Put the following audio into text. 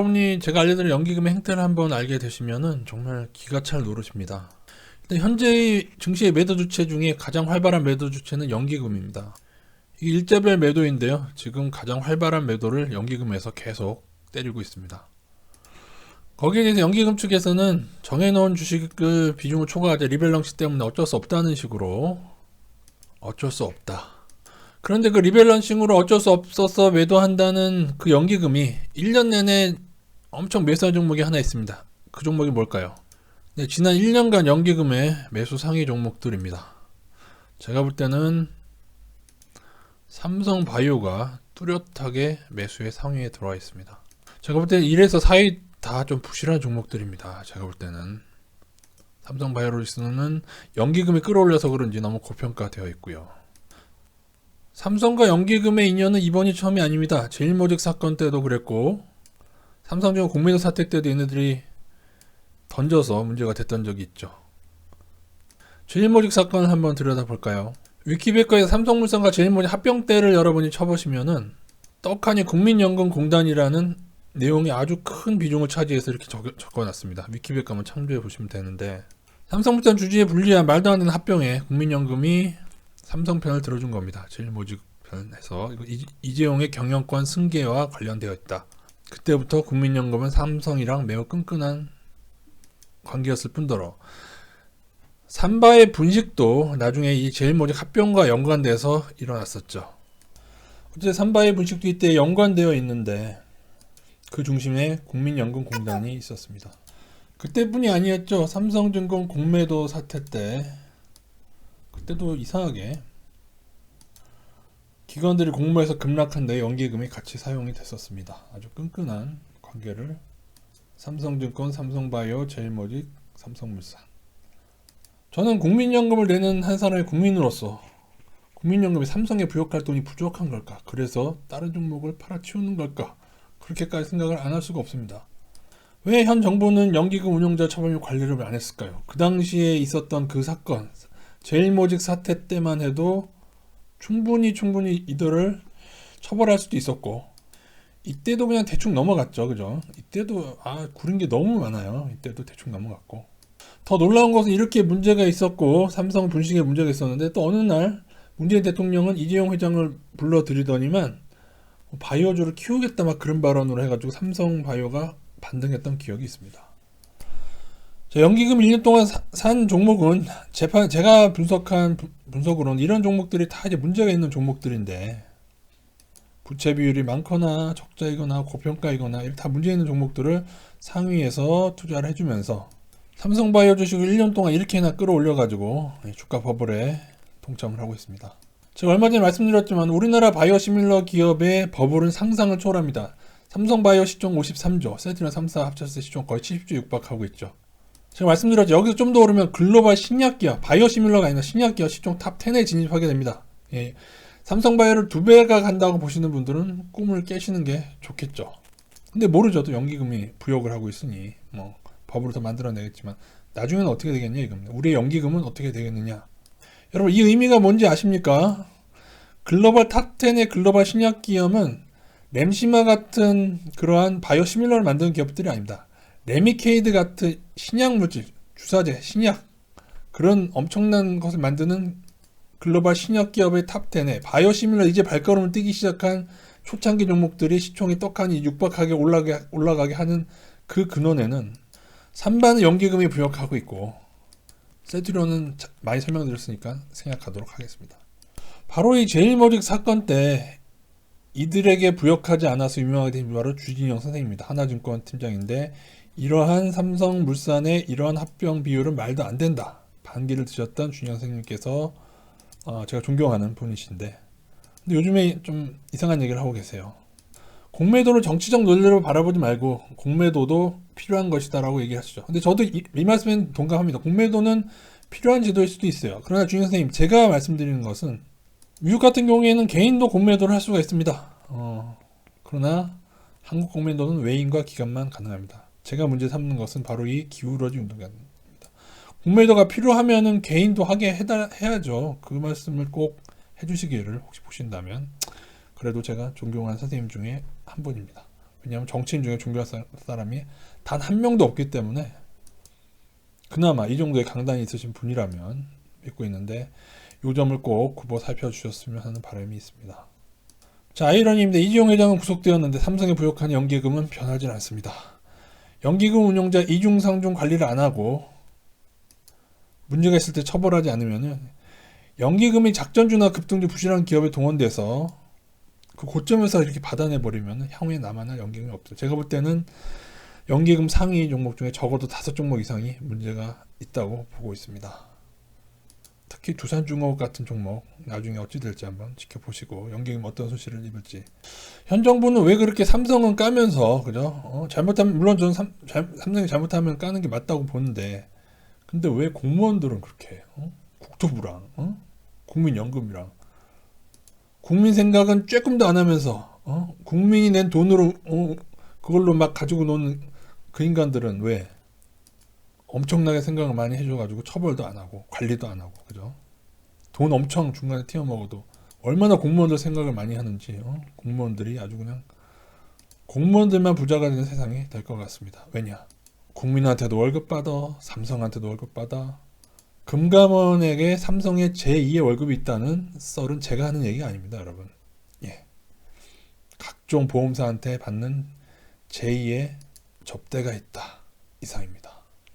여러분이 제가 알려드린 연기금의 행태를 한번 알게 되시면은 정말 기가 찰 노릇입니다. 일단 현재 증시의 매도 주체 중에 가장 활발한 매도 주체는 연기금입니다. 이게 일자별 매도인데요. 지금 가장 활발한 매도를 연기금에서 계속 때리고 있습니다. 거기에 대해서 연기금 측에서는 정해놓은 주식을 비중을 초과하자 리밸런스 때문에 어쩔 수 없다는 식으로 어쩔 수 없다. 그런데 그 리밸런싱으로 어쩔 수 없어서 매도한다는 그 연기금이 1년 내내 엄청 매수한 종목이 하나 있습니다. 그 종목이 뭘까요? 네, 지난 1년간 연기금의 매수 상위 종목들입니다. 제가 볼 때는 삼성바이오가 뚜렷하게 매수의 상위에 들어와 있습니다. 제가 볼 때는 1에서 4위 다 좀 부실한 종목들입니다. 제가 볼 때는 삼성바이오로직스는 연기금이 끌어올려서 그런지 너무 고평가되어 있고요. 삼성과 연기금의 인연은 이번이 처음이 아닙니다. 제일모직 사건 때도 그랬고 삼성전자 공매도 사태 때도 얘네들이 던져서 문제가 됐던 적이 있죠. 제일모직 사건을 한번 들여다볼까요? 위키백과에서 삼성물산과 제일모직 합병 때를 여러분이 쳐보시면은 떡하니 국민연금공단이라는 내용이 아주 큰 비중을 차지해서 이렇게 적어놨습니다. 위키백과 한번 참조해 보시면 되는데 삼성물산 주주에 불리한 말도 안 되는 합병에 국민연금이 삼성편을 들어준 겁니다. 제일모직 편에서 이재용의 경영권 승계와 관련되어 있다. 그때부터 국민연금은 삼성이랑 매우 끈끈한 관계였을 뿐더러 삼바의 분식도 나중에 이 제일모직 합병과 연관돼서 일어났었죠. 어쨌든 삼바의 분식도 이때 연관되어 있는데 그 중심에 국민연금공단이 있었습니다. 그때뿐이 아니었죠. 삼성증권 공매도 사태 때 그때도 이상하게 기관들이 공모해서 급락한데 연기금이 같이 사용이 됐었습니다. 아주 끈끈한 관계를 삼성증권, 삼성바이오, 제일모직, 삼성물산. 저는 국민연금을 내는 한 사람의 국민으로서 국민연금이 삼성에 부여할 돈이 부족한 걸까? 그래서 다른 종목을 팔아치우는 걸까? 그렇게까지 생각을 안 할 수가 없습니다. 왜 현 정부는 연기금 운용자 처벌 및 관리를 안 했을까요? 그 당시에 있었던 그 사건, 제일모직 사태 때만 해도 충분히 이들을 처벌할 수도 있었고 이때도 그냥 대충 넘어갔죠. 그죠? 이때도 구린 게 너무 많아요. 이때도 대충 넘어갔고 더 놀라운 것은 이렇게 문제가 있었고 삼성 분식에 문제가 있었는데 또 어느 날 문재인 대통령은 이재용 회장을 불러들이더니만 바이오주를 키우겠다 막 그런 발언으로 해가지고 삼성바이오가 반등했던 기억이 있습니다. 자, 연기금 1년 동안 산 종목은 제가 분석한 분석으로는 이런 종목들이 다 이제 문제가 있는 종목들인데 부채 비율이 많거나 적자이거나 고평가이거나 이렇게 다 문제 있는 종목들을 상위에서 투자를 해주면서 삼성바이오 주식을 1년 동안 이렇게나 끌어올려가지고 주가 버블에 동참을 하고 있습니다. 제가 얼마 전에 말씀드렸지만 우리나라 바이오 시밀러 기업의 버블은 상상을 초월합니다. 삼성바이오 시총 53조, 세트나 3사 합쳤을 때 시총 거의 70조 육박하고 있죠. 제가 말씀드렸죠. 여기서 좀 더 오르면 글로벌 신약기업, 바이오 시밀러가 아니라 신약기업 시총 탑 10에 진입하게 됩니다. 예. 삼성바이오를 2배가 간다고 보시는 분들은 꿈을 깨시는 게 좋겠죠. 근데 모르죠. 또 연기금이 부역을 하고 있으니 뭐 법으로 더 만들어내겠지만 나중에는 어떻게 되겠냐 이겁니다. 우리의 연기금은 어떻게 되겠느냐. 여러분 이 의미가 뭔지 아십니까? 글로벌 탑10의 글로벌 신약기업은 램시마 같은 그러한 바이오 시밀러를 만드는 기업들이 아닙니다. 레미케이드 같은 신약물질, 주사제, 신약 그런 엄청난 것을 만드는 글로벌 신약기업의 탑10에 바이오 시밀러 이제 발걸음을 뛰기 시작한 초창기 종목들이 시총이 떡하니 육박하게 올라가게 하는 그 근원에는 삼바는 연기금이 부역하고 있고 세트로는 많이 설명드렸으니까 생략하도록 하겠습니다. 바로 이 제일모직 사건 때 이들에게 부역하지 않아서 유명하게 된 바로 주진영 선생님입니다. 하나증권 팀장인데 이러한 삼성물산의 이러한 합병 비율은 말도 안 된다. 반기를 드셨던 주진영 선생님께서 제가 존경하는 분이신데 근데 요즘에 좀 이상한 얘기를 하고 계세요. 공매도를 정치적 논리로 바라보지 말고 공매도도 필요한 것이다 라고 얘기하시죠. 근데 저도 이 말씀에 동감합니다. 공매도는 필요한 제도일 수도 있어요. 그러나 주진영 선생님 제가 말씀드리는 것은 미국 같은 경우에는 개인도 공매도를 할 수가 있습니다. 그러나 한국 공매도는 외인과 기관만 가능합니다. 제가 문제 삼는 것은 바로 이 기울어진 운동입니다. 공매도가 필요하면은 개인도 하게 해야죠. 그 말씀을 꼭 해주시기를 혹시 보신다면 그래도 제가 존경하는 선생님 중에 한 분입니다. 왜냐하면 정치인 중에 종교할 사람이 단 한 명도 없기 때문에 그나마 이 정도의 강단이 있으신 분이라면 믿고 있는데 이 점을 꼭 굽어 살펴주셨으면 하는 바람이 있습니다. 자, 아이러니입니다. 이재용 회장은 구속되었는데 삼성에 부역한 연기금은 변하지 않습니다. 연기금 운용자 이중상중 관리를 안 하고 문제가 있을 때 처벌하지 않으면 연기금이 작전주나 급등주 부실한 기업에 동원돼서 그 고점에서 이렇게 받아내버리면 향후에 남아날 연기금이 없어요. 제가 볼 때는 연기금 상위 종목 중에 적어도 5종목 이상이 문제가 있다고 보고 있습니다. 특히 두산중업 같은 종목 나중에 어찌 될지 한번 지켜보시고 연기금 어떤 손실을 입을지. 현 정부는 왜 그렇게 삼성은 까면서 그죠? 잘못하면 물론 저는 삼성이 잘못하면 까는 게 맞다고 보는데 근데 왜 공무원들은 그렇게 해요? 국토부랑 국민연금이랑 국민 생각은 조금도 안 하면서 국민이 낸 돈으로 그걸로 막 가지고 노는 그 인간들은 왜 엄청나게 생각을 많이 해줘가지고 처벌도 안 하고 관리도 안 하고 그죠? 돈 엄청 중간에 튀어먹어도 얼마나 공무원들 생각을 많이 하는지 공무원들이 아주 그냥 공무원들만 부자가 되는 세상이 될 것 같습니다. 왜냐? 국민한테도 월급 받아, 삼성한테도 월급 받아. 금감원에게 삼성의 제2의 월급이 있다는 썰은 제가 하는 얘기가 아닙니다, 여러분. 예. 각종 보험사한테 받는 제2의 접대가 있다. 이상입니다.